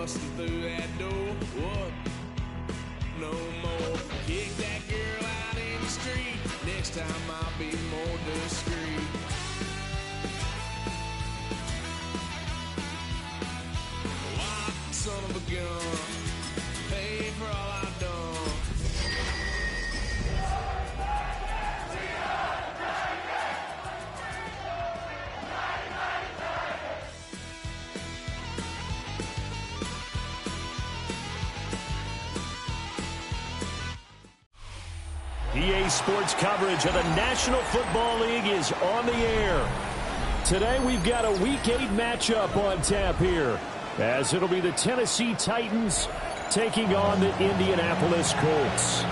busting through that door. What? No more. Kick that girl out in the street. Next time I'll be more discreet. Lock, son of a gun. Pay for all I've done. EA Sports coverage of the National Football League is on the air. Today we've got a Week 8 matchup on tap here, as it'll be the Tennessee Titans taking on the Indianapolis Colts.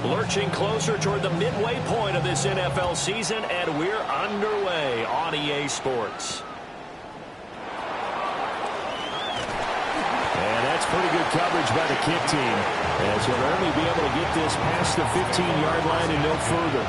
Lurching closer toward the midway point of this NFL season, and we're underway on EA Sports. And that's pretty good coverage by the kick team, as he'll only be able to get this past the 15-yard line and no further.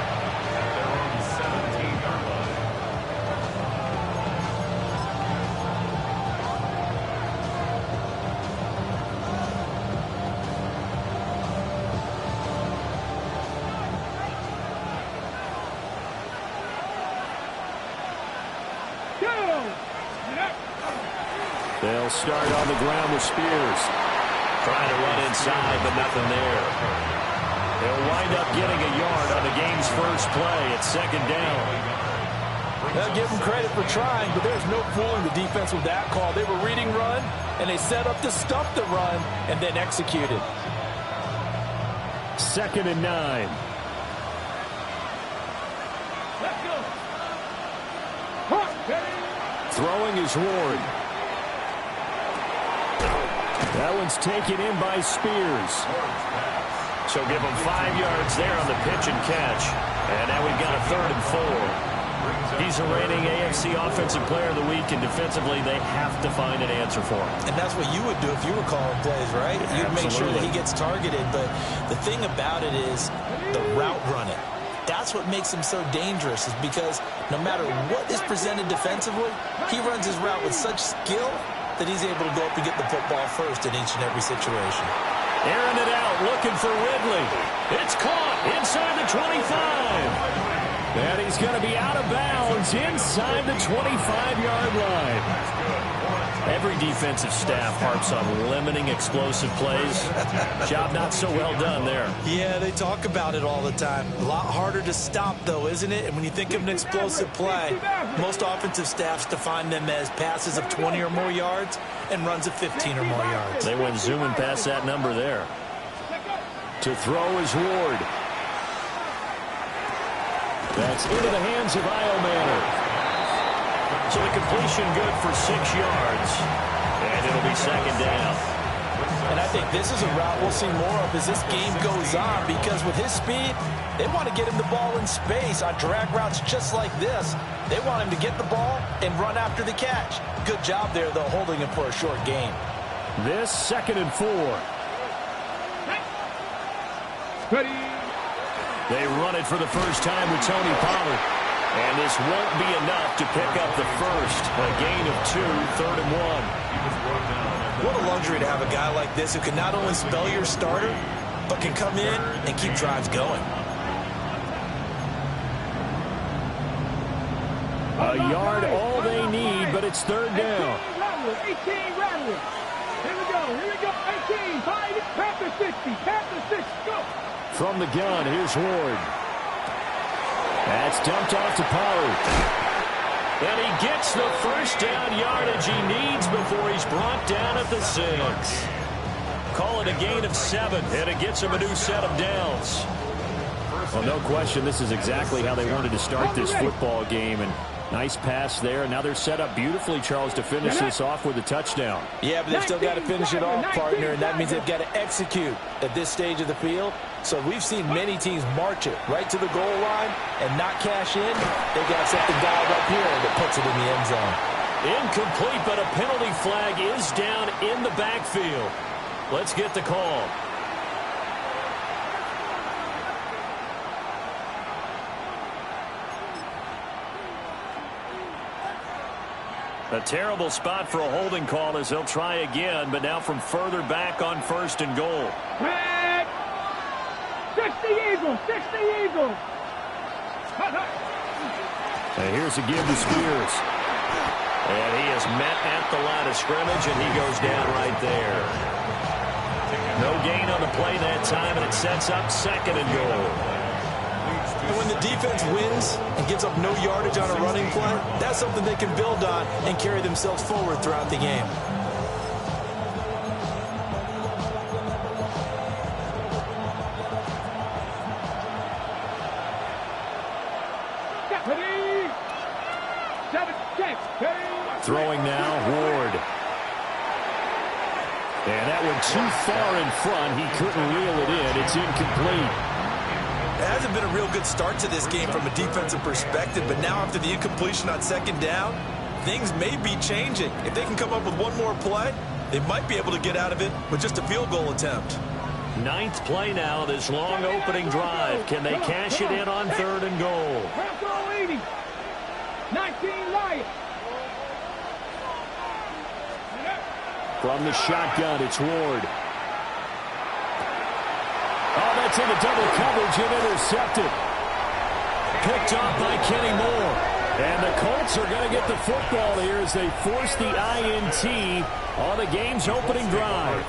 They'll start on the ground with Spears. Trying to run inside, but nothing there. They'll wind up getting a yard on the game's first play. It's second down. They'll give them credit for trying, but there's no fooling the defense with that call. They were reading run, and they set up to stop the run, and then executed. 2nd and 9. Let's go. Throwing is Ward. That one's taken in by Spears. So give him 5 yards there on the pitch and catch. And now we've got a 3rd and 4. He's a reigning AFC Offensive Player of the Week, and defensively they have to find an answer for him. And that's what you would do if you were calling plays, right? You'd make sure that he gets targeted. But the thing about it is the route running. That's what makes him so dangerous, is because no matter what is presented defensively, he runs his route with such skill that he's able to go up and get the football first in each and every situation. Airing it out, looking for Ridley. It's caught inside the 25. And he's going to be out of bounds inside the 25-yard line. Every defensive staff harps on limiting explosive plays. Job not so well done there. Yeah, they talk about it all the time. A lot harder to stop, though, isn't it? And when you think of an explosive play, most offensive staffs define them as passes of 20 or more yards and runs of 15 or more yards. They went zooming past that number there. To throw is Ward. That's into the hands of Iomanner. So the completion good for 6 yards. And it'll be second down. And I think this is a route we'll see more of as this game goes on, because with his speed, they want to get him the ball in space on drag routes just like this. They want him to get the ball and run after the catch. Good job there, though, holding him for a short gain. This 2nd and 4. Ready. They run it for the first time with Tony Pollard. And this won't be enough to pick up the first. A gain of 2, 3rd and 1. What a luxury to have a guy like this who can not only spell your starter, but can come in and keep drives going. A yard, all they need, but it's 3rd down. 18, rattle it. Here we go, 18, 5, Panther 60, Panther 60, go. From the gun, here's Ward. That's dumped off to Pollard. And he gets the first down yardage he needs before he's brought down at the 6. Call it a gain of 7, and it gets him a new set of downs. Well, no question, this is exactly how they wanted to start this football game, and Nice pass there. Now they're set up beautifully, Charles, to finish this off with a touchdown. Yeah, but they've still got to finish it off, partner, and that means they've got to execute at this stage of the field. So we've seen many teams march it right to the goal line and not cash in. They've got something dialed up here that puts it in the end zone. Incomplete, but a penalty flag is down in the backfield. Let's get the call. A terrible spot for a holding call as they'll try again, but now from further back on 1st and goal. 60 Eagles, 60 Eagles. And here's a give to Spears. And he is met at the line of scrimmage, and he goes down right there. No gain on the play that time, and it sets up 2nd and goal. And when the defense wins and gives up no yardage on a running play, that's something they can build on and carry themselves forward throughout the game. Throwing now, Ward. And that one too far in front. He couldn't reel it in. It's incomplete. It hasn't been a real good start to this game from a defensive perspective, but now after the incompletion on 2nd down, things may be changing. If they can come up with one more play, they might be able to get out of it with just a field goal attempt. 9th play now, this long opening drive. Can they cash it in on 3rd and goal? 19 Lions. From the shotgun, it's Ward. Oh, that's into double coverage and intercepted. Picked off by Kenny Moore. And the Colts are going to get the football here as they force the INT on the game's opening drive.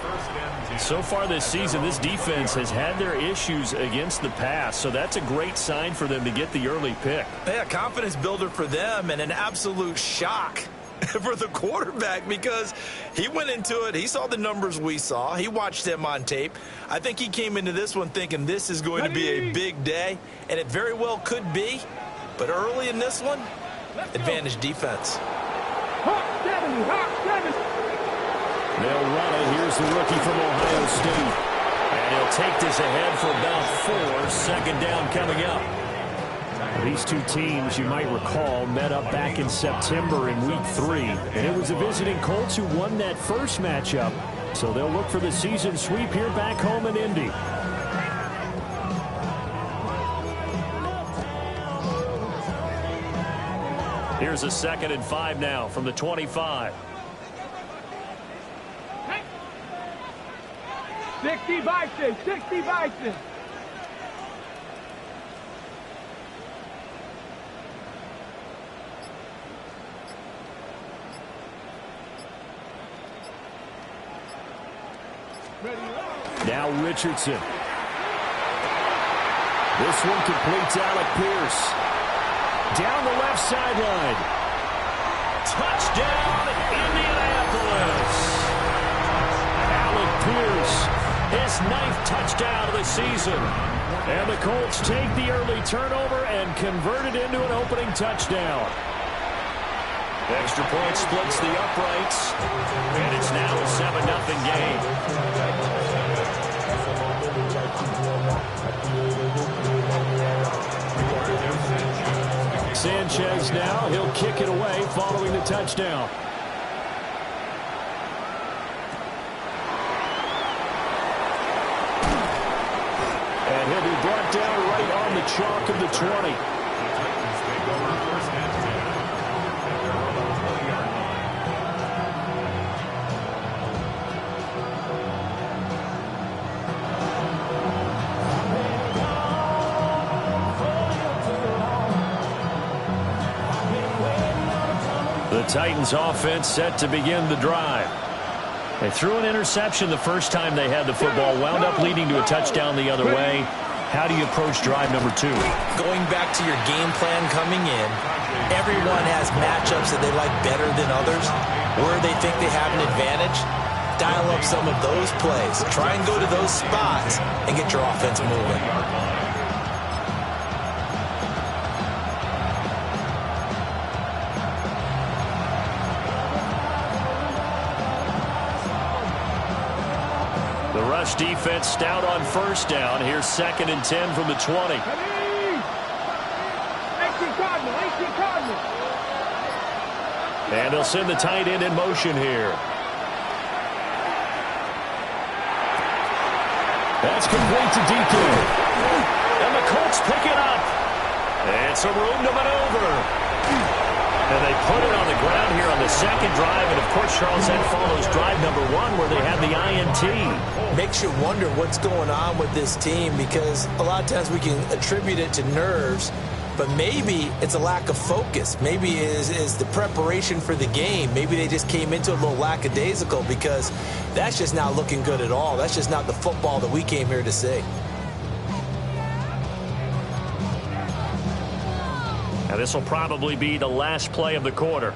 So far this season, this defense has had their issues against the pass, so that's a great sign for them to get the early pick. Yeah, confidence builder for them and an absolute shock for the quarterback because he went into it. He saw the numbers we saw. He watched them on tape. I think he came into this one thinking this is going to be a big day, and it very well could be. But early in this one, advantage defense. They'll run it. Here's the rookie from Ohio State. And he'll take this ahead for about 4. 2nd down coming up. These two teams, you might recall, met up back in September in Week 3. And it was the visiting Colts who won that first matchup. So they'll look for the season sweep here back home in Indy. Here's a 2nd and 5 now from the 25. 60 Bison, 60 Bison. Now Richardson. This one completes Alec Pierce. Down the left sideline. Touchdown, Indianapolis. Alec Pierce, his 9th touchdown of the season. And the Colts take the early turnover and convert it into an opening touchdown. Extra point splits the uprights, and it's now a 7-0 game. Sanchez now, he'll kick it away following the touchdown. And he'll be brought down right on the chalk of the 20. The Titans offense set to begin the drive. They threw an interception the first time they had the football, wound up leading to a touchdown the other way. How do you approach drive number 2? Going back to your game plan coming in, everyone has matchups that they like better than others, where they think they have an advantage. Dial up some of those plays. Try and go to those spots and get your offense moving. The rush defense stout on first down. Here's 2nd and 10 from the 20. 18 Cardinal, 18 Cardinal. And they'll send the tight end in motion here. That's complete to DK. And the Colts pick it up. And some room to maneuver. And they put it on the ground here on the 2nd drive. And, of course, Charles, that follows drive number 1 where they had the INT. Makes you wonder what's going on with this team, because a lot of times we can attribute it to nerves, but maybe it's a lack of focus. Maybe it is the preparation for the game. Maybe they just came into it a little lackadaisical, because that's just not looking good at all. That's just not the football that we came here to see. Now, this will probably be the last play of the quarter.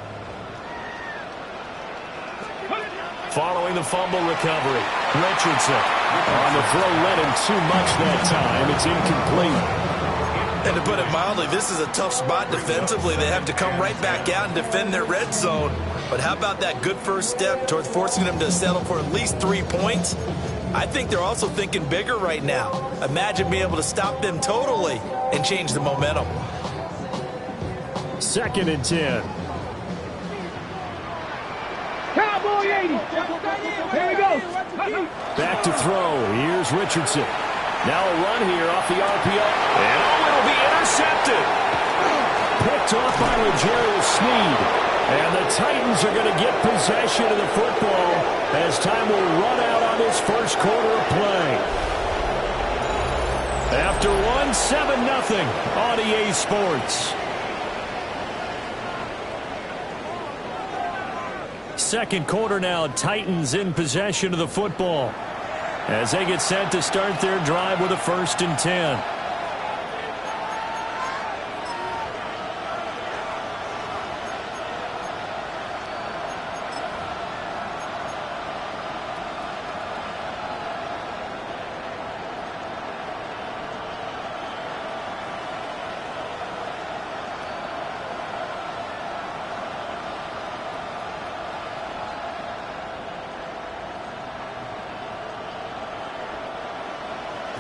Following the fumble recovery, Richardson on the throw, led him too much that time. It's incomplete. And to put it mildly, this is a tough spot defensively. They have to come right back out and defend their red zone. But how about that good first step towards forcing them to settle for at least 3 points? I think they're also thinking bigger right now. Imagine being able to stop them totally and change the momentum. 2nd and 10. Cowboy 80. Here we go. Back to throw. Here's Richardson. Now a run here off the RPO. And it'll be intercepted. Picked off by L'Jarius Sneed. And the Titans are going to get possession of the football as time will run out on this first quarter of play. After 1, 7-0 on EA Sports. 2nd quarter now, Titans in possession of the football as they get set to start their drive with a 1st and 10.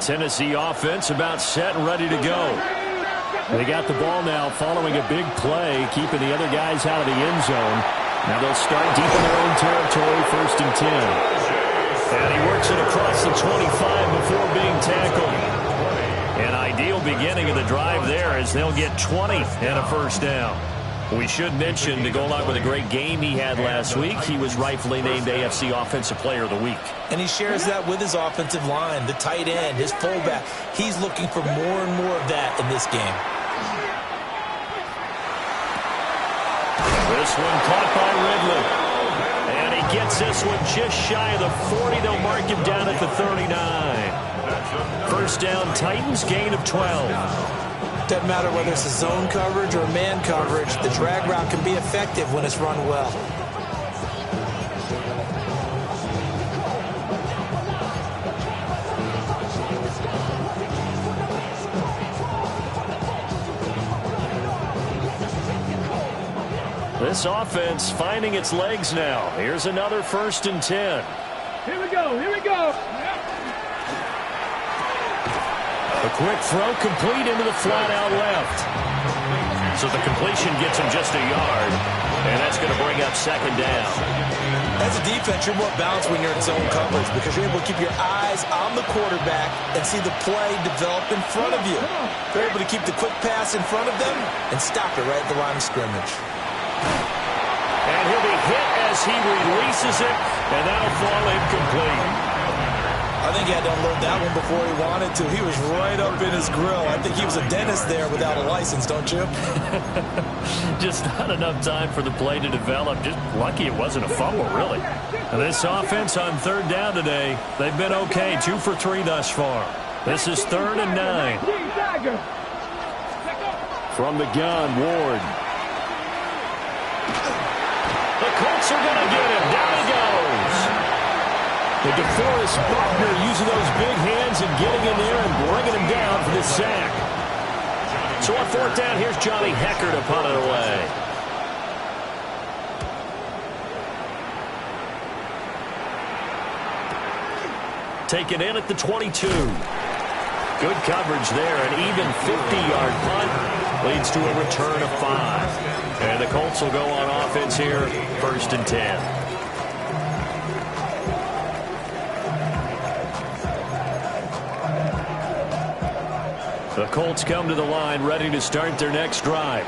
Tennessee offense about set and ready to go. They got the ball now following a big play, keeping the other guys out of the end zone. Now they'll start deep in their own territory, 1st and 10. And he works it across the 25 before being tackled. An ideal beginning of the drive there as they'll get 20 and a 1st down. We should mention, to go along with a great game he had last week, he was rightfully named AFC Offensive Player of the Week. And he shares that with his offensive line, the tight end, his fullback. He's looking for more and more of that in this game. This one caught by Ridley. And he gets this one just shy of the 40. They'll mark him down at the 39. 1st down, Titans, gain of 12. Doesn't matter whether it's a zone coverage or man coverage, the drag route can be effective when it's run well. This offense finding its legs now. Here's another 1st and 10. Here we go. Here we go. A quick throw complete into the flat out left. So the completion gets him just a yard. And that's going to bring up 2nd down. As a defense, you're more balanced when you're in zone coverage because you're able to keep your eyes on the quarterback and see the play develop in front of you. You're able to keep the quick pass in front of them and stop it right at the line of scrimmage. And he'll be hit as he releases it, and that'll fall incomplete. I think he had to unload that one before he wanted to. He was right up in his grill. I think he was a dentist there without a license, don't you? Just not enough time for the play to develop. Just lucky it wasn't a fumble, really. Now this offense on 3rd down today, they've been okay. 2 for 3 thus far. This is 3rd and 9. From the gun, Ward. The Colts are going to get him. Down he goes. The DeForest Buckner using those big hands and getting in there and bringing him down for the sack. So on 4th down, here's Johnny Hecker to punt it away. taken in at the 22. Good coverage there. An even 50-yard punt leads to a return of 5. And the Colts will go on offense here, 1st and 10. The Colts come to the line ready to start their next drive.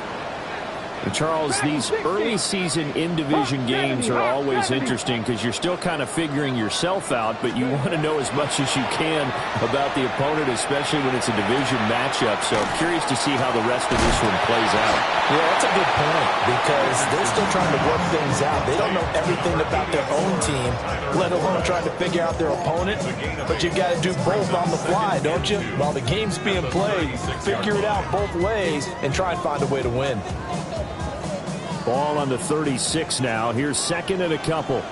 And Charles, these early season in-division games are always interesting because you're still kind of figuring yourself out, but you want to know as much as you can about the opponent, especially when it's a division matchup. So I'm curious to see how the rest of this one plays out. Yeah, that's a good point because they're still trying to work things out. They don't know everything about their own team, let alone trying to figure out their opponent. But you've got to do both on the fly, don't you? While the game's being played, figure it out both ways and try and find a way to win. Ball on the 36 now. Here's 2nd and a couple.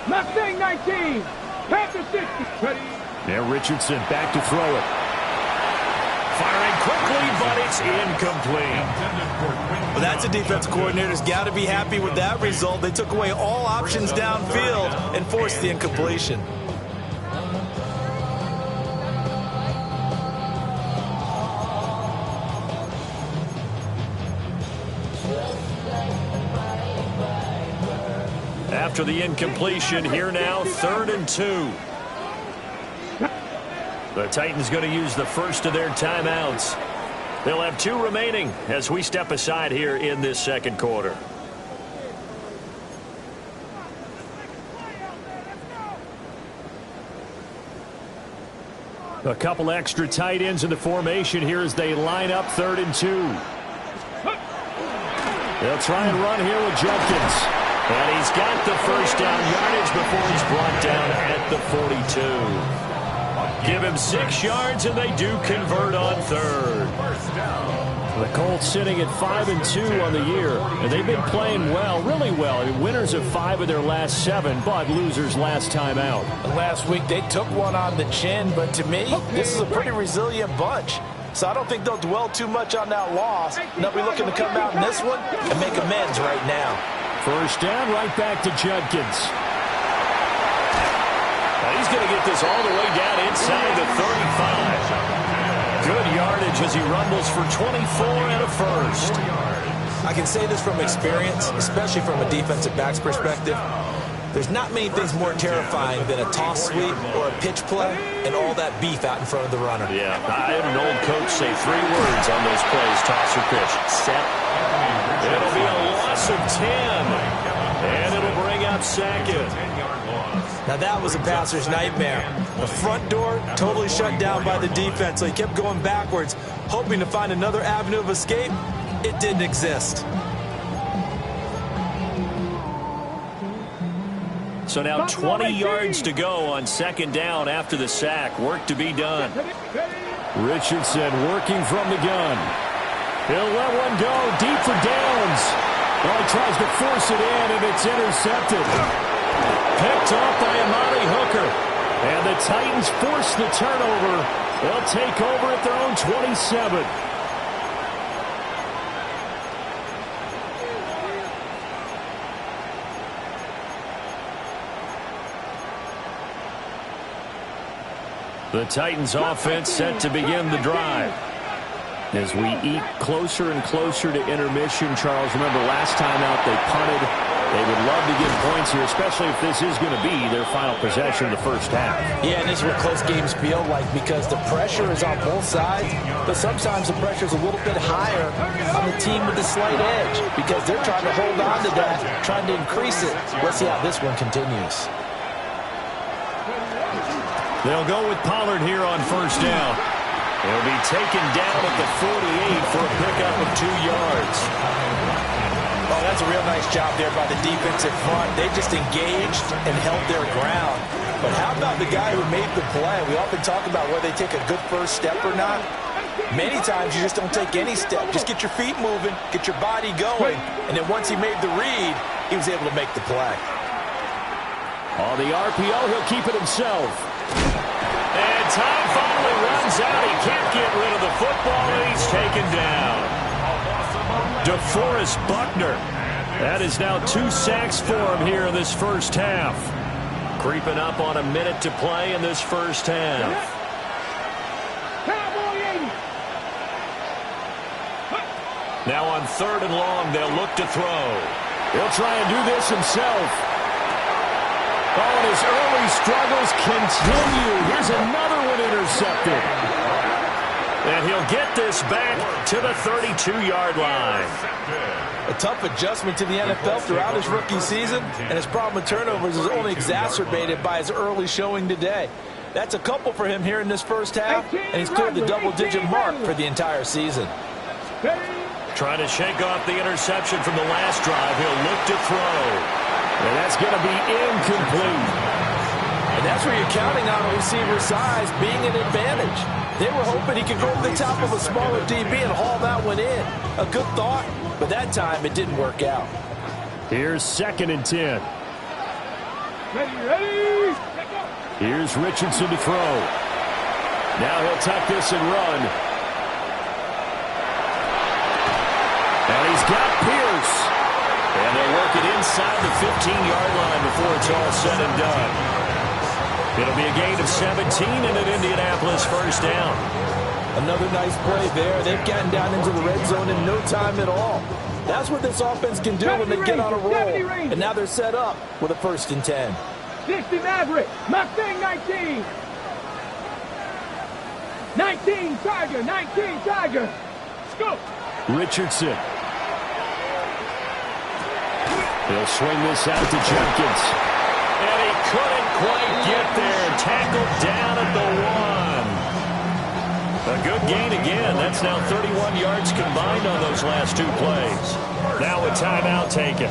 Mustang 19. Panther 60. Now Richardson back to throw it. Firing quickly, but it's incomplete. Well, that's a defense coordinator's got to be happy with that result. They took away all options downfield and forced the incompletion. After the incompletion, here now, 3rd and 2. The Titans going to use the first of their timeouts. They'll have 2 remaining as we step aside here in this 2nd quarter. A couple extra tight ends in the formation here as they line up 3rd and 2. They'll try and run here with Judkins. And he's got the first down yardage before he's brought down at the 42. Give him 6 yards, and they do convert on 3rd. The Colts sitting at 5-2 on the year, and they've been playing well, really well. I mean, winners of 5 of their last 7, but losers last time out. Last week they took one on the chin, but to me, this is a pretty resilient bunch. So I don't think they'll dwell too much on that loss. They'll be looking to come out in this one and make amends right now. First down, right back to Judkins. He's going to get this all the way down inside the 35. Good yardage as he rumbles for 24 and a first. I can say this from experience, especially from a defensive back's perspective. There's not many things more terrifying than a toss sweep or a pitch play and all that beef out in front of the runner. Yeah, I had an old coach say 3 words on those plays, toss or pitch. Set. It'll be a loss of 10. And it'll bring up 2nd. Now that was a passer's nightmare. The front door totally shut down by the defense, so he kept going backwards, hoping to find another avenue of escape. It didn't exist. So now 20 yards to go on 2nd down after the sack. Work to be done. Richardson working from the gun. He'll let one go deep for Downs. Well, he tries to force it in, and it's intercepted. Picked off by Amari Hooker. And the Titans force the turnover. They'll take over at their own 27. The Titans offense set to begin the drive. As we eat closer and closer to intermission, Charles, remember last time out they punted. They would love to get points here, especially if this is going to be their final possession of the first half. Yeah, and this is what close games feel like because the pressure is on both sides, but sometimes the pressure is a little bit higher on the team with the slight edge because they're trying to hold on to that, trying to increase it. Let's see how this one continues. They'll go with Pollard here on first down. He'll be taken down at the 48 for a pickup of 2 yards. Oh, that's a real nice job there by the defensive front. They just engaged and held their ground. But how about the guy who made the play? We often talk about whether they take a good first step or not. Many times you just don't take any step. Just get your feet moving, get your body going, and then once he made the read, he was able to make the play. On the RPO, he'll keep it himself. And time finally runs out. He can't get rid of the football, and he's taken down. DeForest Buckner. That is now 2 sacks for him here in this first half. Creeping up on a minute to play in this first half. Now on 3rd and long, they'll look to throw. He'll try and do this himself. Oh, and his early struggles continue. Here's another one intercepted. And he'll get this back to the 32-yard line. A tough adjustment to the NFL throughout his rookie season, and his problem with turnovers is only exacerbated by his early showing today. That's a couple for him here in this first half, and he's cleared the double-digit mark for the entire season. Trying to shake off the interception from the last drive. He'll look to throw. And that's going to be incomplete. And that's where you're counting on a receiver's size being an advantage. They were hoping he could go to the top of a smaller DB and haul that one in. A good thought, but that time it didn't work out. Here's 2nd and 10. Ready. Here's Richardson to throw. Now he'll tuck this and run. And he's got Pierce. And they'll work it inside the 15-yard line before it's all said and done. It'll be a gain of 17 and an Indianapolis first down. Another nice play there. They've gotten down into the red zone in no time at all. That's what this offense can do when they get on a roll. And now they're set up with a 1st and 10. 60 Maverick. Mustang 19. 19 Tiger. 19 Tiger. Let's go. Richardson. He'll swing this out to Jenkins. And he couldn't quite get there. Tackled down at the 1. A good gain again. That's now 31 yards combined on those last 2 plays. Now a timeout taken.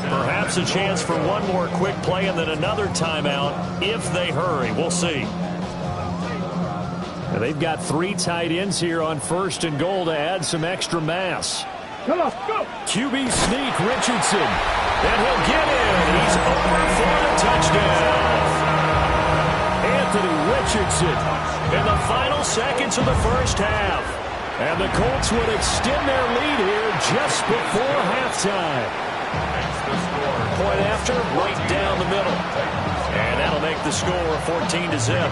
Perhaps a chance for one more quick play and then another timeout if they hurry. We'll see. And they've got 3 tight ends here on 1st and goal to add some extra mass. Come on, go. QB sneak, Richardson. And he'll get in. He's over for the touchdown. Anthony Richardson in the final seconds of the first half. And the Colts would extend their lead here just before halftime. Point after, right down the middle. And that'll make the score 14-0.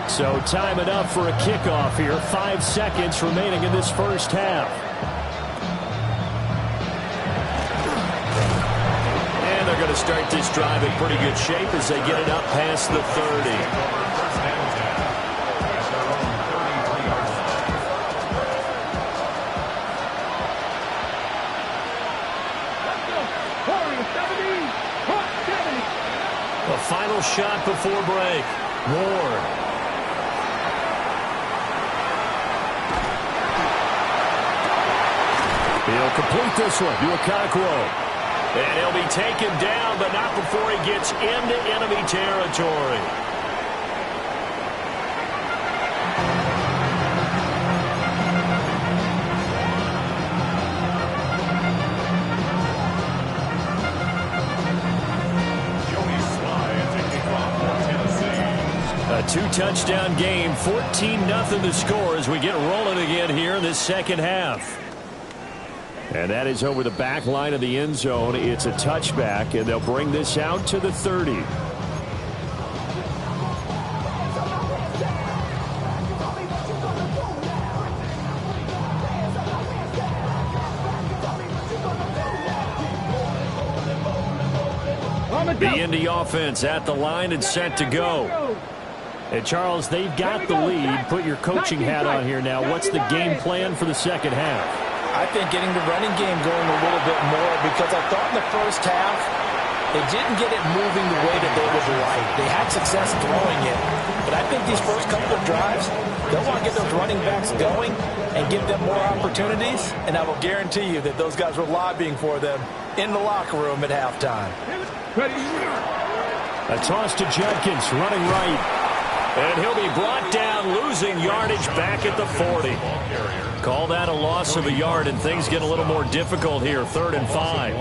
So time it up for a kickoff here. 5 seconds remaining in this first half. And they're going to start this drive in pretty good shape as they get it up past the 30. A final shot before break. Ward. He'll complete this one to Okonkwo. And he'll be taken down, but not before he gets into enemy territory. A 2-touchdown game, 14-0 the score as we get rolling again here in this second half. And that is over the back line of the end zone. It's a touchback, and they'll bring this out to the 30. The Indy offense at the line and set to go. And Charles, they've got the lead. Put your coaching hat on here now. What's the game plan for the second half? I think getting the running game going a little bit more, because I thought in the first half they didn't get it moving the way that they would like. They had success throwing it. But I think these first couple of drives, they'll want to get those running backs going and give them more opportunities. And I will guarantee you that those guys were lobbying for them in the locker room at halftime. A toss to Jenkins, running right. And he'll be brought down, losing yardage back at the 40. Call that a loss of a yard, and things get a little more difficult here, 3rd and 5.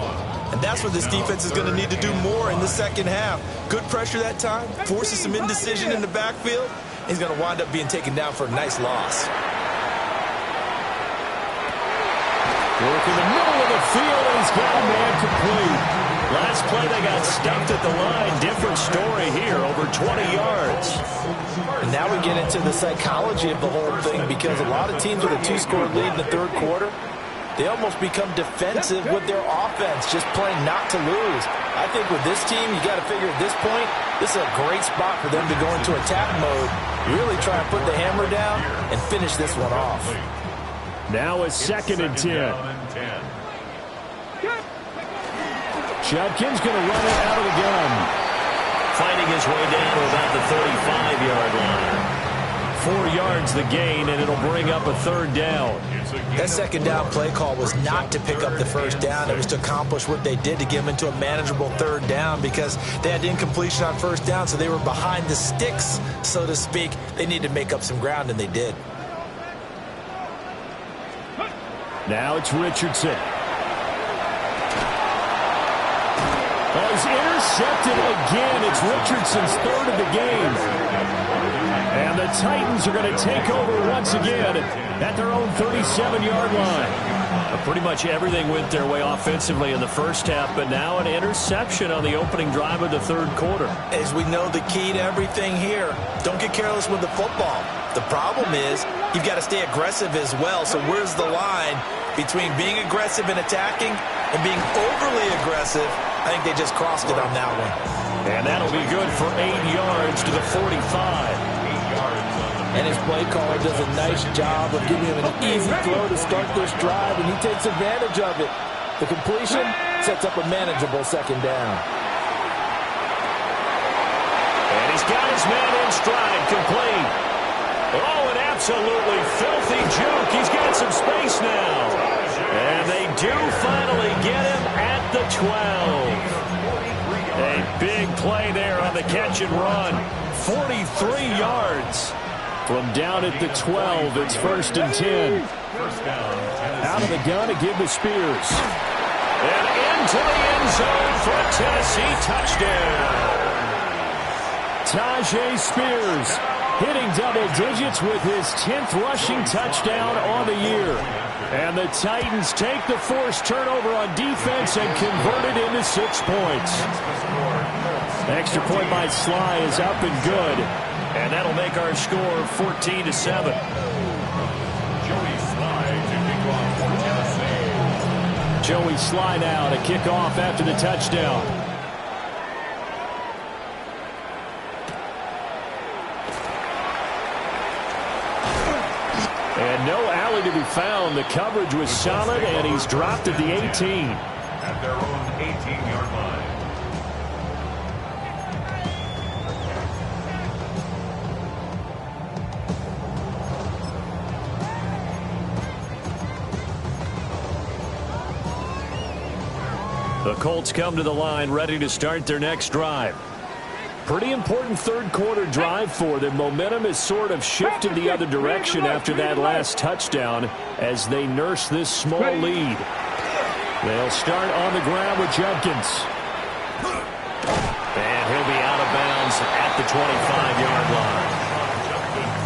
And that's what this defense is going to need to do more in the second half. Good pressure that time, forces some indecision in the backfield. He's going to wind up being taken down for a nice loss. Work in the middle of the field, and he's got a man complete. Last play, they got stuffed at the line. Different story here, over 20 yards. And now we get into the psychology of the whole thing, because a lot of teams with a 2-score lead in the third quarter, they almost become defensive with their offense, just playing not to lose. I think with this team, you got to figure at this point, this is a great spot for them to go into attack mode, really try and put the hammer down and finish this one off. Now a 2nd and 10. Judkins going to run it out of the gun. Fighting his way down to about the 35-yard line. 4 yards the gain, and it'll bring up a 3rd down. That 2nd down play call was not to pick up the 1st down. It was to accomplish what they did, to get them into a manageable 3rd down, because they had incompletion on 1st down, so they were behind the sticks, so to speak. They needed to make up some ground, and they did. Now it's Richardson. Oh, he's intercepted again. It's Richardson's 3rd of the game. And the Titans are going to take over once again at their own 37-yard line. Pretty much everything went their way offensively in the first half, but now an interception on the opening drive of the 3rd quarter. As we know, the key to everything here, don't get careless with the football. The problem is you've got to stay aggressive as well. So where's the line between being aggressive and attacking and being overly aggressive? I think they just crossed it on that one. And that'll be good for 8 yards to the 45. And his play caller does a nice job of giving him an easy throw to start this drive, and he takes advantage of it. The completion sets up a manageable 2nd down. And he's got his man in stride, complete. Oh, an absolutely filthy juke. He's got some space now. And they do finally get him at the 12. A big play there on the catch and run. 43 yards. From down at the 12, it's 1st and 10. Out of the gun to give to Spears. And into the end zone for a Tennessee touchdown. Tajay Spears hitting double digits with his 10th rushing touchdown on the year. And the Titans take the forced turnover on defense and convert it into 6 points. Extra point by Sly is up and good. And that'll make our score 14-7. Joey Sly now to kick off after the touchdown. And no alley to be found. The coverage was solid, and he's dropped at the 18. At their own 18-yard line. The Colts come to the line ready to start their next drive. Pretty important 3rd quarter drive for them. Momentum has sort of shifted the other direction after that last touchdown as they nurse this small lead. They'll start on the ground with Judkins. And he'll be out of bounds at the 25-yard line.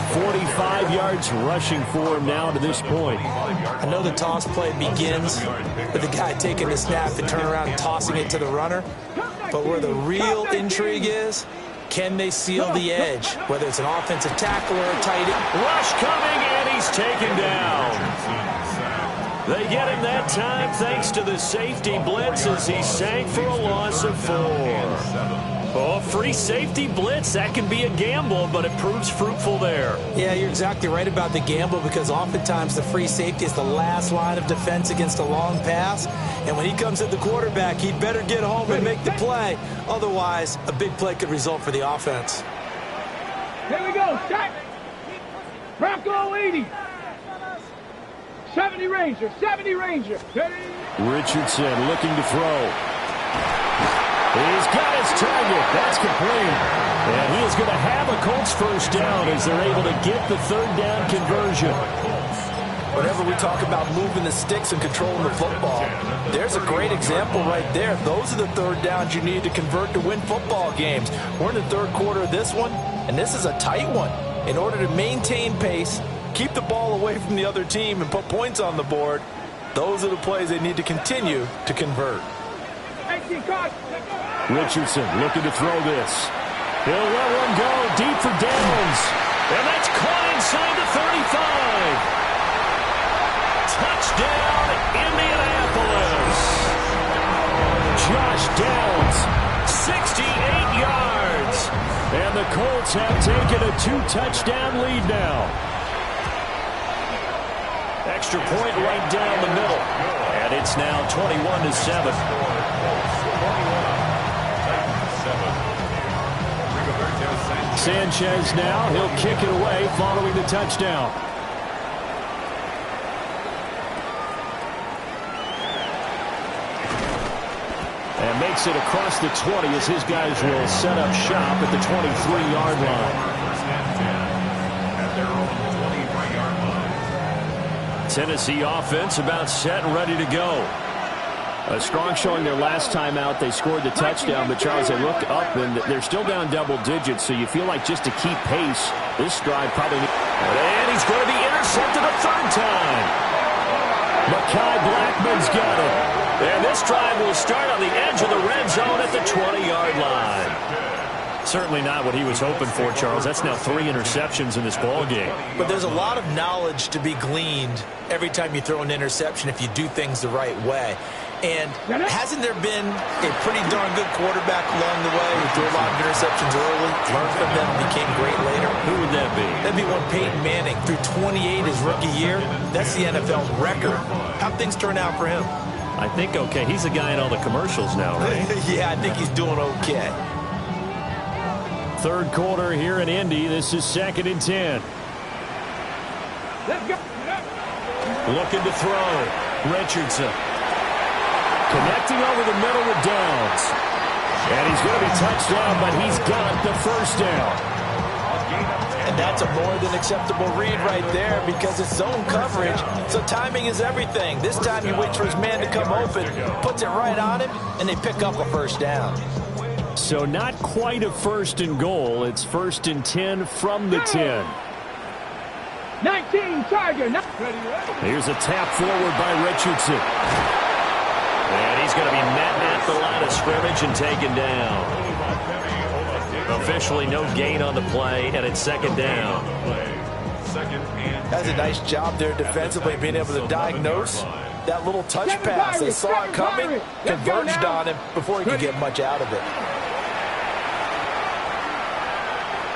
45 yards rushing for him now to this point. I know the toss play begins with the guy taking the snap and turning around and tossing it to the runner. But where the real intrigue is, can they seal the edge? Whether it's an offensive tackle or a tight end. Rush coming, and he's taken down. They get him that time thanks to the safety blitz as he sank for a loss of 4. Oh, free safety blitz, that can be a gamble, but it proves fruitful there. Yeah, you're exactly right about the gamble, because oftentimes the free safety is the last line of defense against a long pass. And when he comes at the quarterback, he'd better get home and make the play. Otherwise, a big play could result for the offense. Here we go. Start. Bronco 80. 70 Ranger. 70 Ranger. Richardson looking to throw. He's got his target. That's complete. And he is going to have a Colts first down as they're able to get the 3rd down conversion. Whenever we talk about moving the sticks and controlling the football, there's a great example right there. Those are the 3rd downs you need to convert to win football games. We're in the 3rd quarter of this one, and this is a tight one. In order to maintain pace, keep the ball away from the other team, and put points on the board, Those are the plays they need to continue to convert. Richardson looking to throw this. He'll let one go deep for downs. And that's caught inside the 35. Touchdown, Indianapolis. Josh Downs, 68 yards. And the Colts have taken a 2-touchdown lead now. Extra point right down the middle. And it's now 21-7. Sanchez now, he'll kick it away following the touchdown. And makes it across the 20 as his guys will set up shop at the 23-yard line. Tennessee offense about set and ready to go. A strong showing their last time out. They scored the touchdown, but Charles, they look up and they're still down double digits, so you feel like just to keep pace, this drive probably... And he's going to be intercepted a third time. Mekhi Blackman's got it. And this drive will start on the edge of the red zone at the 20-yard line. Certainly not what he was hoping for, Charles. That's now 3 interceptions in this ball game. But there's a lot of knowledge to be gleaned every time you throw an interception if you do things the right way. And hasn't there been a pretty darn good quarterback along the way who threw a lot of interceptions early, learned from them, and became great later? Who would that be? That'd be one Peyton Manning. Threw 28 his rookie year. That's the NFL record. How'd things turn out for him? I think okay. He's a guy in all the commercials now, right? Yeah, I think he's doing okay. Third quarter here in Indy. This is 2nd and 10. Let's go. Looking to throw. Richardson. Connecting over the middle with Downs. And he's going to be touched down, but he's got the first down. And that's a more than acceptable read right there because it's zone coverage, so timing is everything. This time he waits for his man to come open, puts it right on him, and they pick up a first down. So not quite a 1st and goal. It's 1st and 10 from the 10. 19 Charger. Here's a tap forward by Richardson. And he's going to be met at the line of scrimmage and taken down. Officially no gain on the play, and it's 2nd down. That's a nice job there defensively, being able to diagnose that little touch pass. They saw it coming, converged on him before he could get much out of it.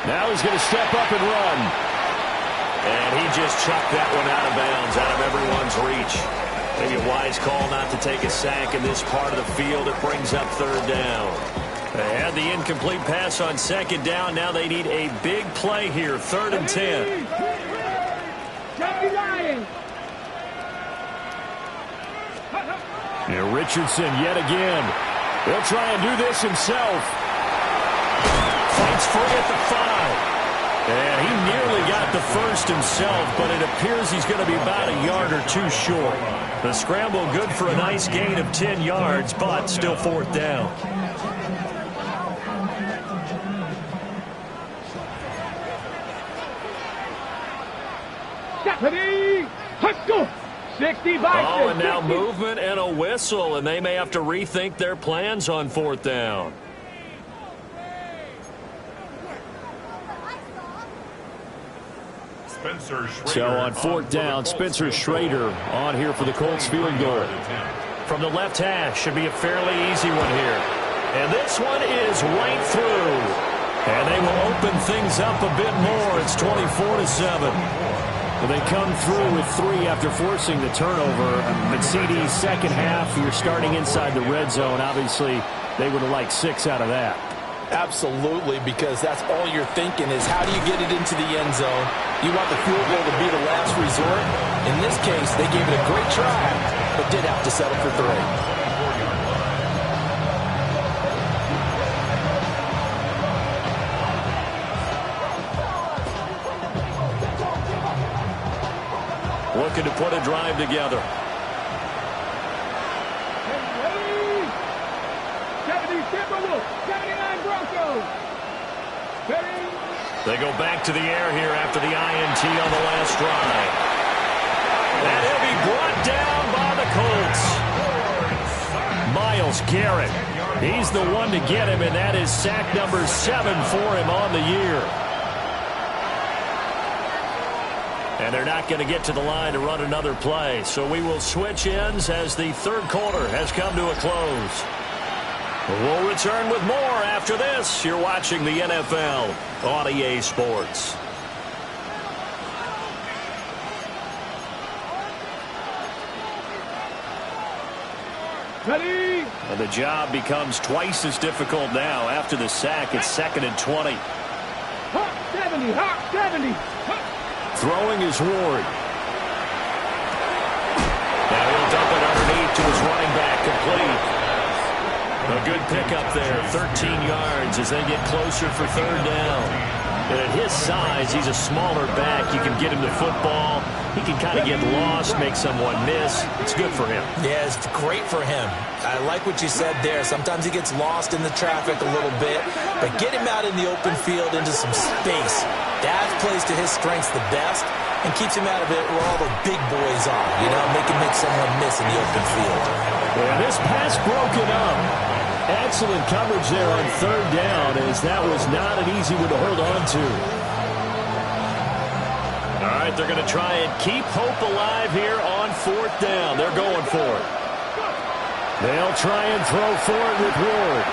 Now he's going to step up and run. And he just chucked that one out of bounds, out of everyone's reach. Maybe a wise call not to take a sack in this part of the field. It brings up 3rd down. They had the incomplete pass on 2nd down. Now they need a big play here, 3rd and 10. Now Richardson yet again. He'll try and do this himself. Fights free at the 5. And he nearly got the first himself, but it appears he's going to be about a yard or 2 short. The scramble good for a nice gain of 10 yards, but still 4th down. Let's go. 65. Oh, and now movement and a whistle, and they may have to rethink their plans on 4th down. So on 4th down, Spencer Schrader on here for the Colts field goal. From the left hash, should be a fairly easy one here. And this one is right through. And they will open things up a bit more. It's 24-7. They come through with 3 after forcing the turnover. But CD's second half, you're starting inside the red zone. Obviously, they would have liked 6 out of that. Absolutely, because that's all you're thinking is how do you get it into the end zone? You want the field goal to be the last resort. In this case, they gave it a great try, but did have to settle for 3. Looking to put a drive together. 79 Broncos. They go back to the air here after the INT on the last drive. And he'll be brought down by the Colts. Myles Garrett. He's the one to get him, and that is sack number 7 for him on the year. And they're not going to get to the line to run another play. So we will switch ends as the third quarter has come to a close. We'll return with more after this. You're watching the NFL on EA Sports. Ready? And the job becomes twice as difficult now. After the sack, it's 2nd and 20. Hot 70, hot 70. Throwing is Ward. Now he'll dump it underneath to his running back, complete. A good pickup there, 13 yards as they get closer for third down. And at his size, he's a smaller back. You can get him the football. He can kind of get lost, make someone miss. It's good for him. Yeah, it's great for him. I like what you said there. Sometimes he gets lost in the traffic a little bit, but get him out in the open field into some space. That plays to his strengths the best and keeps him out of it where all the big boys are, you know, make someone miss in the open field. And this pass broken up. Excellent coverage there on third down, as that was not an easy one to hold on to. All right, they're going to try and keep hope alive here on fourth down. They're going for it. They'll try and throw for it with Ward.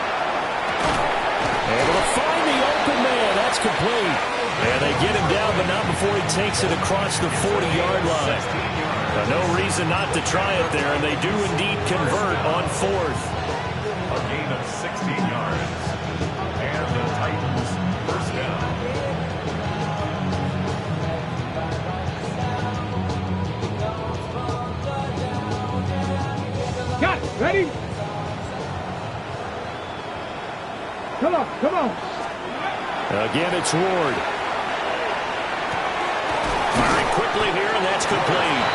Able to find the open man. That's complete. And they get him down, but not before he takes it across the 40-yard line. No reason not to try it there, and they do indeed convert on fourth. A gain of 16 yards. And the Titans first down. Got it. Ready? Come on, come on. Again, it's Ward. Firing quickly here, and that's complete.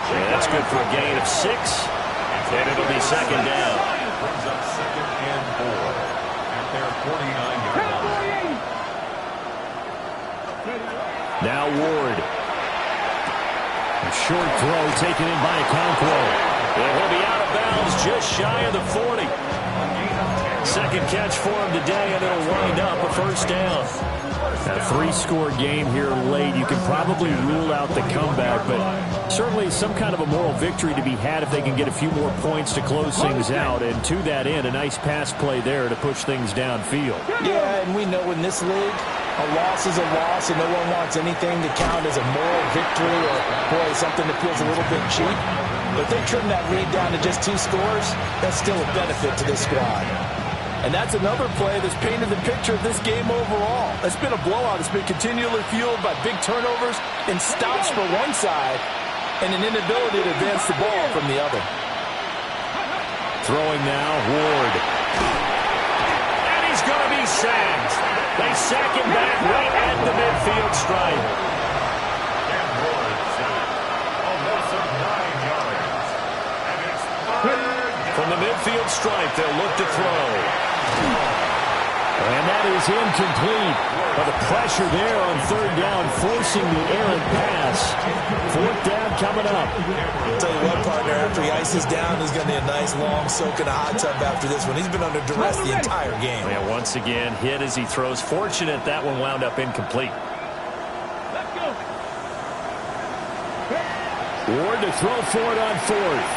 Yeah, that's good for a gain of 6. And it'll be second down. Brings up 2nd and 4 at their 49-yard line. Now Ward. A short throw taken in by Okonkwo. And he'll be out of bounds just shy of the 40. Second catch for him today, and it'll wind up a first down. A 3-score game here late. You can probably rule out the comeback, but certainly some kind of a moral victory to be had if they can get a few more points to close things out. And to that end, a nice pass play there to push things downfield. Yeah, and we know in this league, a loss is a loss, and no one wants anything to count as a moral victory or, boy, something that feels a little bit cheap. But they trim that lead down to just 2 scores. That's still a benefit to this squad. And that's another play that's painted the picture of this game overall. It's been a blowout. It's been continually fueled by big turnovers and stops for one side and an inability to advance the ball from the other. Throwing now, Ward. And he's going to be sacked. They sack him back right at the midfield stripe. And Ward sacked a loss of 9 yards. And it's 3rd. From the midfield stripe, they'll look to throw. And that is incomplete. But the pressure there on third down, forcing the errant pass. Fourth down coming up. I'll tell you what, partner, after he ices down, he's going to need a nice long soak in a hot tub after this one. He's been under duress the entire game. Yeah, once again, hit as he throws. Fortunate that one wound up incomplete. Let's go. Ward to throw for it on fourth.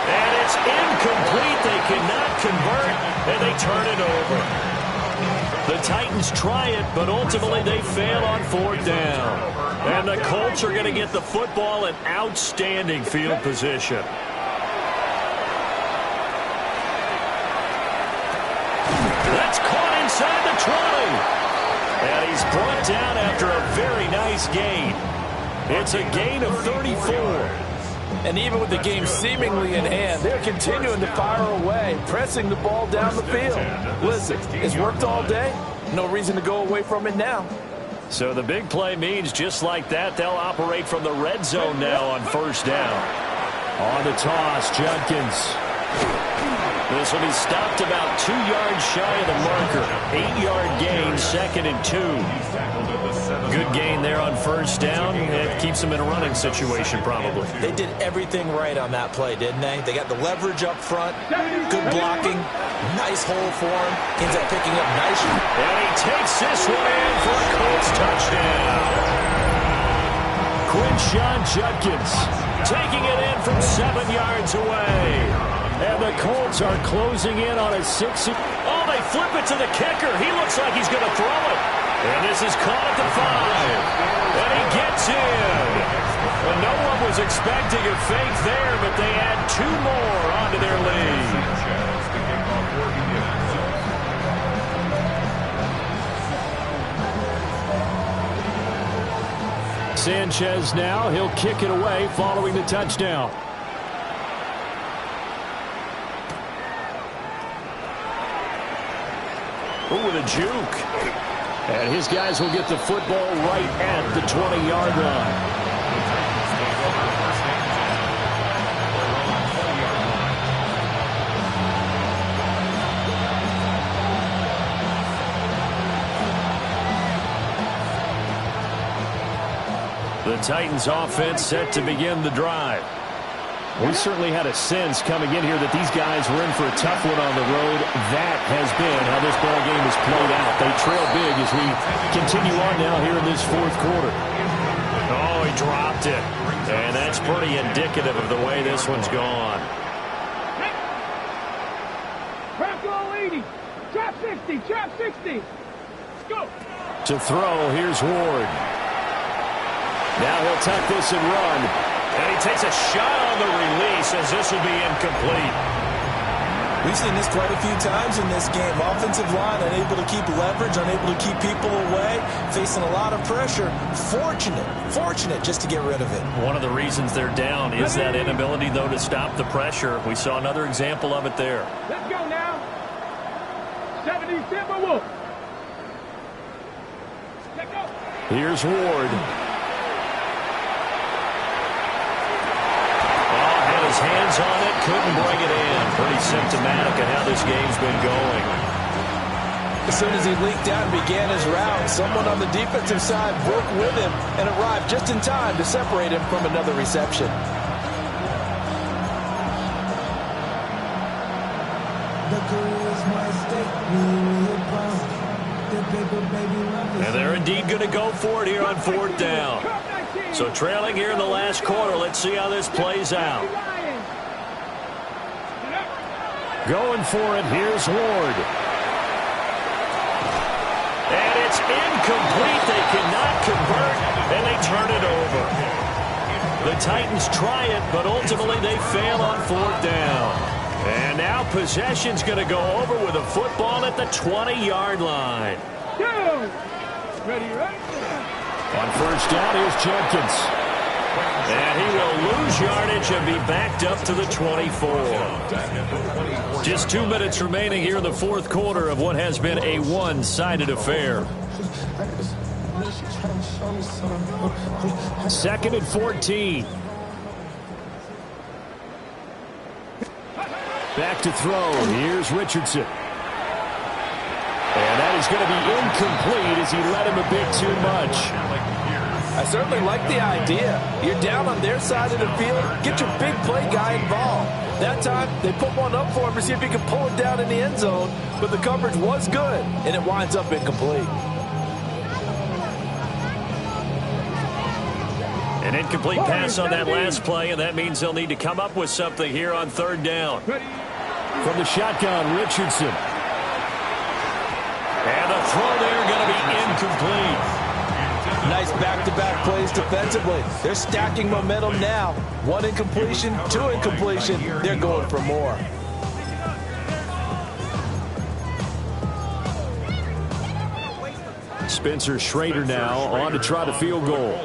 And it's incomplete. They cannot convert, and they turn it over. The Titans try it, but ultimately they fail on fourth down. And the Colts are going to get the football in outstanding field position. That's caught inside the 20. And he's brought down after a very nice gain. It's a gain of 34. And even with the game seemingly in hand, they're continuing to fire away, pressing the ball down the field. Listen, it's worked all day. No reason to go away from it now. So the big play means just like that, they'll operate from the red zone now on first down. On the toss, Judkins. This will be stopped about 2 yards shy of the marker. 8-yard gain, 2nd and 2. good gain there on first down. It keeps them in a running situation probably. They did everything right on that play, didn't they? They got the leverage up front, good blocking, nice hole for him. Ends up picking up nice. And he takes this one in for a Colts touchdown. Quinshawn Judkins taking it in from 7 yards away. And the Colts are closing in on a 6. Oh, they flip it to the kicker. He looks like he's going to throw it. And this is caught at the 5. And he gets in. And no one was expecting a fake there, but they add 2 more onto their lead. Sanchez now, he'll kick it away following the touchdown. Oh, with a juke. And his guys will get the football right at the 20-yard line. The Titans offense set to begin the drive. We certainly had a sense coming in here that these guys were in for a tough one on the road. That has been how this ball game has played out. They trail big as we continue on now here in this fourth quarter. Oh, he dropped it. And that's pretty indicative of the way this one's gone. Trap goal 80. Trap 60. Trap 60. Let's go. To throw, here's Ward. Now he'll tuck this and run. And he takes a shot on the release as this will be incomplete. We've seen this quite a few times in this game. Offensive line unable to keep leverage, unable to keep people away, facing a lot of pressure. Fortunate just to get rid of it. One of the reasons they're down is that inability, though, to stop the pressure. We saw another example of it there. Let's go now. 70 Timberwolf. Let's go. Here's Ward. His hands on it, couldn't bring it in. Pretty symptomatic of how this game's been going. As soon as he leaked out and began his route, someone on the defensive side broke with him and arrived just in time to separate him from another reception. And they're indeed going to go for it here on fourth down. So trailing here in the last quarter, let's see how this plays out. Going for it, here's Ward. And it's incomplete. They cannot convert, and they turn it over. The Titans try it, but ultimately they fail on fourth down. And now possession's going to go over with a football at the 20-yard line. Ready, right? On first down, here's Jenkins. And he will lose yardage and be backed up to the 24. Just 2 minutes remaining here in the fourth quarter of what has been a one-sided affair. 2nd and 14. Back to throw. Here's Richardson. And that is going to be incomplete as he let him a bit too much. I certainly like the idea. You're down on their side of the field. Get your big play guy involved. That time, they put one up for him to see if he can pull it down in the end zone. But the coverage was good, and it winds up incomplete. An incomplete pass on that last play, and that means they'll need to come up with something here on third down. From the shotgun, Richardson. And the throw there going to be incomplete. Nice back-to-back plays defensively. They're stacking momentum now. 1 incompletion, 2 incompletion. They're going for more. Spencer Schrader now on to try the field goal.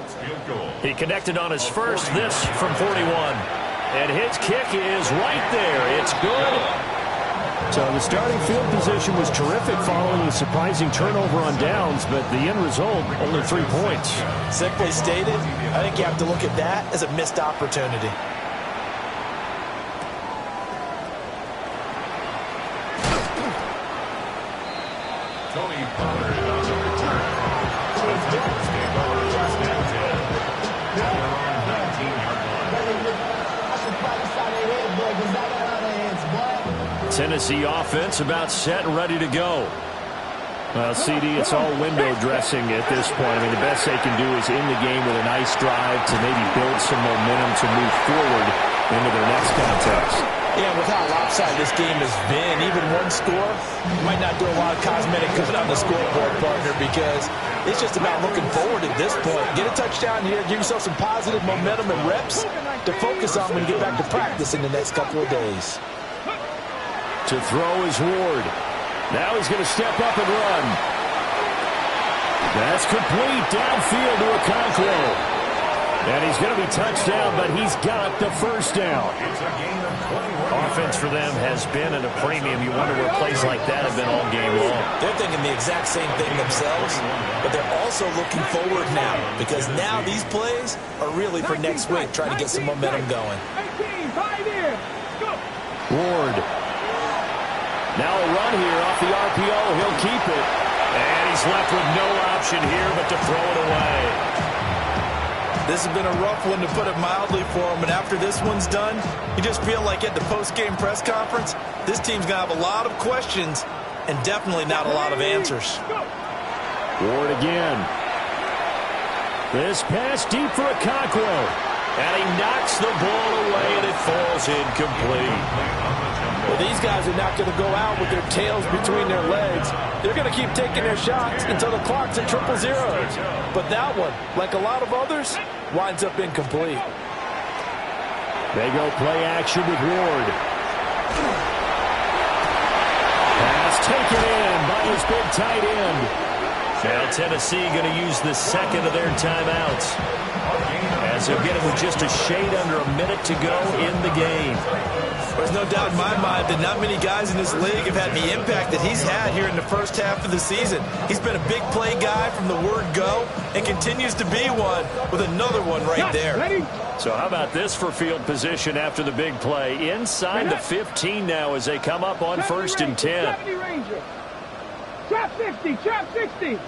He connected on his first, this from 41. And his kick is right there. It's good. So the starting field position was terrific following the surprising turnover on downs, but the end result, only 3 points. Simply stated, I think you have to look at that as a missed opportunity. Tony Pollard on the return. Tennessee offense about set and ready to go. Well, CD, it's all window dressing at this point. I mean, the best they can do is in the game with a nice drive to maybe build some momentum to move forward into their next contest. Yeah, with how lopsided this game has been, even one score might not do a lot of cosmetic good on the scoreboard, partner, because it's just about looking forward at this point. Get a touchdown here, give yourself some positive momentum and reps to focus on when you get back to practice in the next couple of days. To throw is Ward. Now he's going to step up and run. That's complete downfield to Okonkwo. And he's going to be touched down, but he's got the first down. Offense for them has been at a premium. You wonder where plays like that have been all game long. They're thinking the exact same thing themselves, but they're also looking forward now, because now these plays are really for next week, trying to get some momentum going. Ward. Now a run here off the RPO. He'll keep it. And he's left with no option here but to throw it away. This has been a rough one, to put it mildly, for him. And after this one's done, you just feel like at the post-game press conference, this team's going to have a lot of questions and definitely not a lot of answers. Ward again. This pass deep for Okonkwo. And he knocks the ball away, and it falls incomplete. Well, these guys are not going to go out with their tails between their legs. They're going to keep taking their shots until the clock's at 000. But that one, like a lot of others, winds up incomplete. They go play action with Ward. Pass taken in by his big tight end. Now Tennessee going to use the second of their timeouts, as they'll get it with just a shade under a minute to go in the game. There's no doubt in my mind that not many guys in this league have had the impact that he's had here in the first half of the season. He's been a big play guy from the word go and continues to be one, with another one right there. So how about this for field position after the big play? Inside the 15 now as they come up on 1st and 10. Trap 60, trap 60.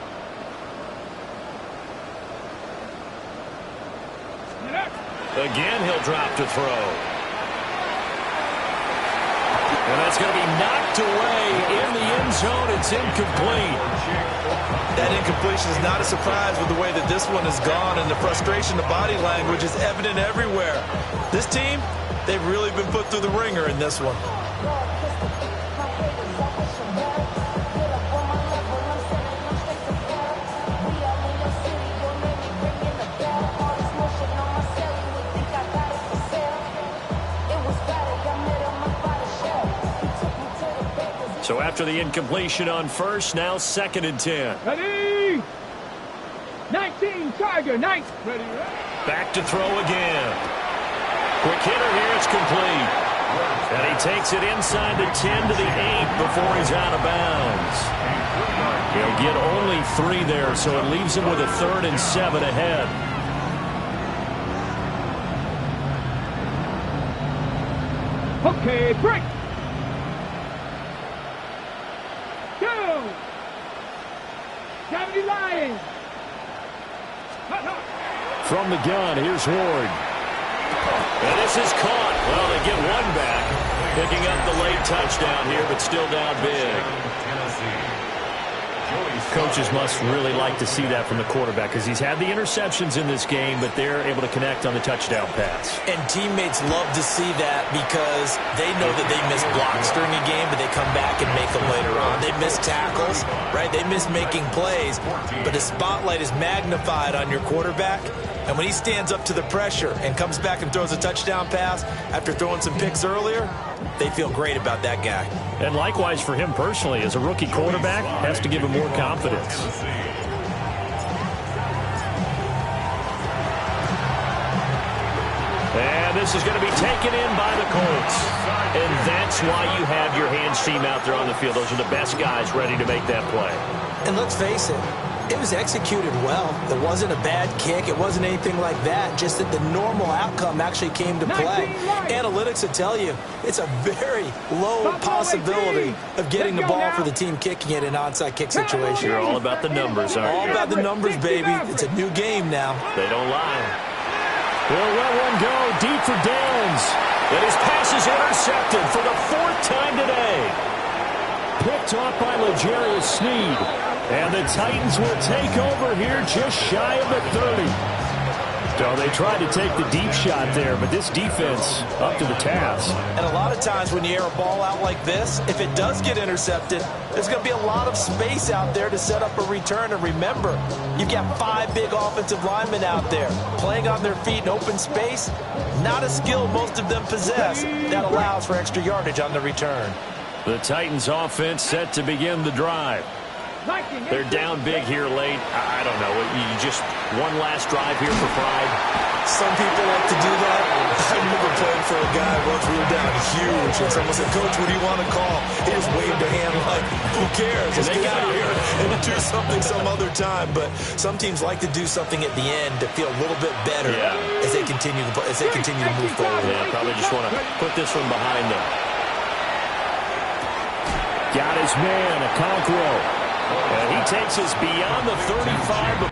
Again, he'll drop to throw. And that's going to be knocked away in the end zone. It's incomplete. That incompletion is not a surprise with the way that this one has gone, and the frustration, the body language is evident everywhere. This team, they've really been put through the ringer in this one. So after the incompletion on 1st, now 2nd and 10. Ready? 19, Tiger, 9. Ready. Back to throw again. Quick hitter here, it's complete. And he takes it inside the 10 to the 8 before he's out of bounds. He'll get only 3 there, so it leaves him with a 3rd and 7 ahead. Okay, break. From the gun, here's Ward. And this is caught. Well, they get one back, picking up the late touchdown here, but still down big. Coaches must really like to see that from the quarterback, because he's had the interceptions in this game, but they're able to connect on the touchdown pass. And teammates love to see that, because they know that they miss blocks during a game, but they come back and make them later on. They miss tackles, right? They miss making plays, but the spotlight is magnified on your quarterback. And when he stands up to the pressure and comes back and throws a touchdown pass after throwing some picks earlier, they feel great about that guy. And likewise for him personally, as a rookie quarterback, has to give him more confidence. And this is going to be taken in by the Colts. And that's why you have your hands team out there on the field. Those are the best guys ready to make that play. And let's face it, it was executed well. It wasn't a bad kick. It wasn't anything like that. Just that the normal outcome actually came to play. Analytics will tell you it's a very low possibility of getting the ball for the team kicking it in an onside kick situation. You're all about the numbers, aren't you? All about the numbers, baby. It's a new game now. They don't lie. We'll let one go deep for Downs. And his pass is intercepted for the 4th time today. Picked off by L'Jarius Sneed. And the Titans will take over here just shy of the 30. So they tried to take the deep shot there, but this defense up to the task. And a lot of times when you air a ball out like this, if it does get intercepted, there's going to be a lot of space out there to set up a return. And remember, you've got 5 big offensive linemen out there playing on their feet in open space. Not a skill most of them possess that allows for extra yardage on the return. The Titans offense set to begin the drive. They're down big here late. I don't know. You just one last drive here for pride. Some people like to do that. I remember playing for a guy once we were down huge, and someone said, "Coach, what do you want to call?" He just waved a hand like, "Who cares? Let's get out of here and do something some other time." But some teams like to do something at the end to feel a little bit better as they continue to move forward. Yeah, probably just want to put this one behind them. Got his man, Okonkwo. And he takes us beyond the 35.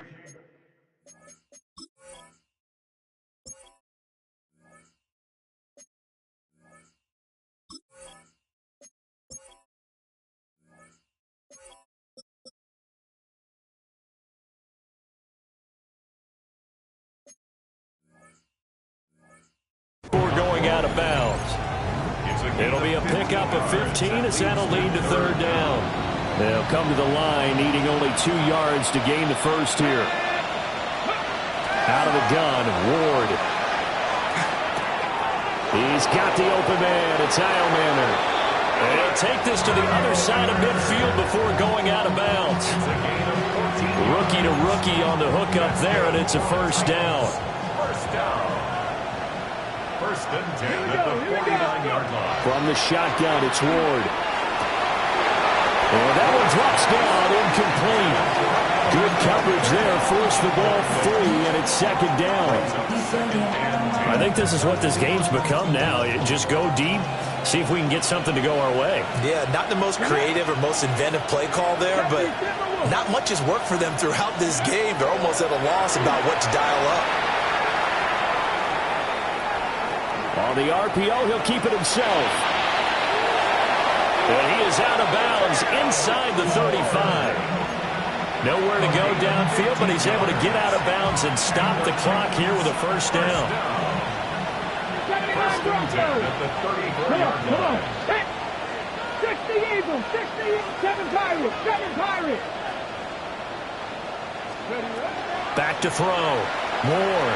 Before going out of bounds. It'll be a pickup of 15 as that'll lead to 3rd down. They'll come to the line, needing only 2 yards to gain the first here. Out of the gun, Ward. He's got the open man. It's Heilmanner. And he'll take this to the other side of midfield before going out of bounds. Rookie to rookie on the hook up there, and it's a 1st down. First down. 1st and 10 at the 49-yard line. From the shotgun, it's Ward. And that one drops down, incomplete. Good coverage there, forced the ball free, and it's 2nd down. I think this is what this game's become now. Just go deep, see if we can get something to go our way. Yeah, not the most creative or most inventive play call there, but not much has worked for them throughout this game. They're almost at a loss about what to dial up. On the RPO, he'll keep it himself. And he is out of bounds inside the 35. Nowhere to go downfield, but he's able to get out of bounds and stop the clock here with a 1st down. 1st and 10 at the 34-yard line. 60 Eagles, 7 Pirates, 7 Pirates. Back to throw. Moore.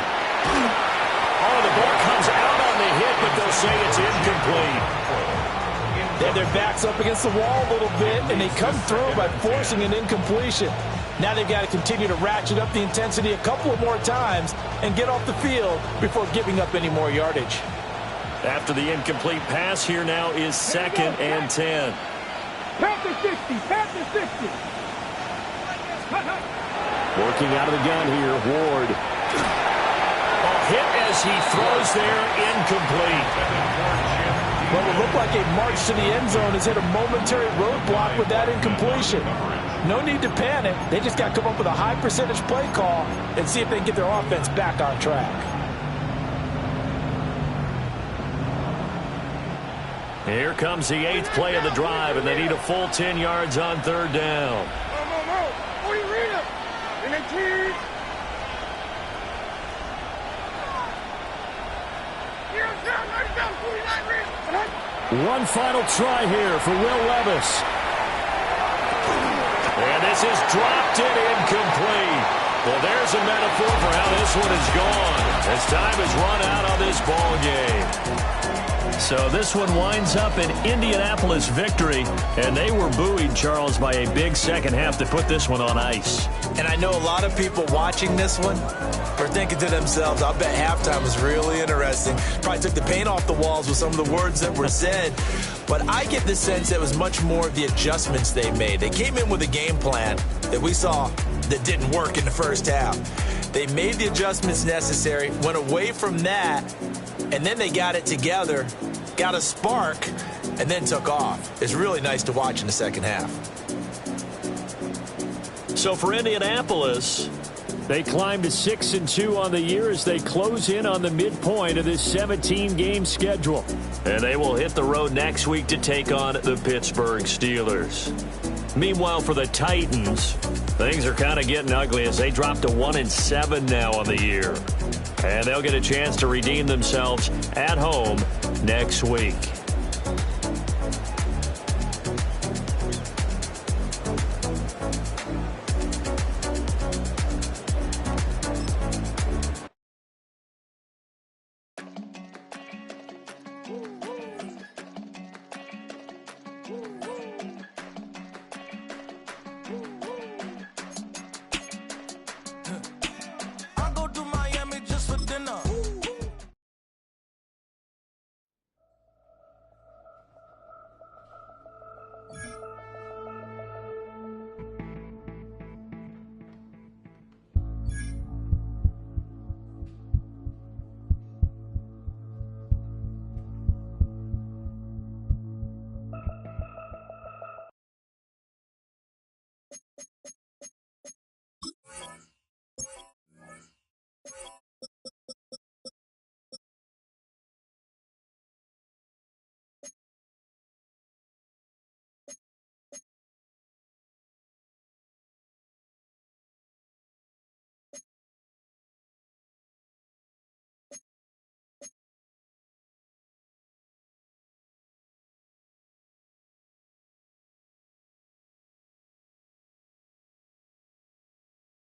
Oh, the ball comes out on the hit, but they'll say it's incomplete. They have their backs up against the wall a little bit, and they come through by forcing an incompletion. Now they've got to continue to ratchet up the intensity a couple of more times and get off the field before giving up any more yardage. After the incomplete pass, here now is 2nd and 10. Panther 60, Panther 60. Working out of the gun here, Ward. Hit as he throws there, incomplete. What would look like a march to the end zone has hit a momentary roadblock with that incompletion. No need to panic. They just got to come up with a high percentage play call and see if they can get their offense back on track. Here comes the 8th play of the drive, and they need a full 10 yards on 3rd down. One final try here for Will Levis. And this is dropped in incomplete. Well, there's a metaphor for how this one is gone as time has run out on this ball game. So this one winds up an Indianapolis victory, and they were buoyed, Charles, by a big second half to put this one on ice. And I know a lot of people watching this one are thinking to themselves, I bet halftime was really interesting. Probably took the paint off the walls with some of the words that were said. But I get the sense that it was much more of the adjustments they made. They came in with a game plan that we saw that didn't work in the first half. They made the adjustments necessary, went away from that, and then they got it together, got a spark, and then took off. It's really nice to watch in the second half. So for Indianapolis, They climb to 6-2 on the year as they close in on the midpoint of this 17-game schedule. And they will hit the road next week to take on the Pittsburgh Steelers. Meanwhile, for the Titans, things are kind of getting ugly as they drop to 1-7 now on the year. And they'll get a chance to redeem themselves at home next week.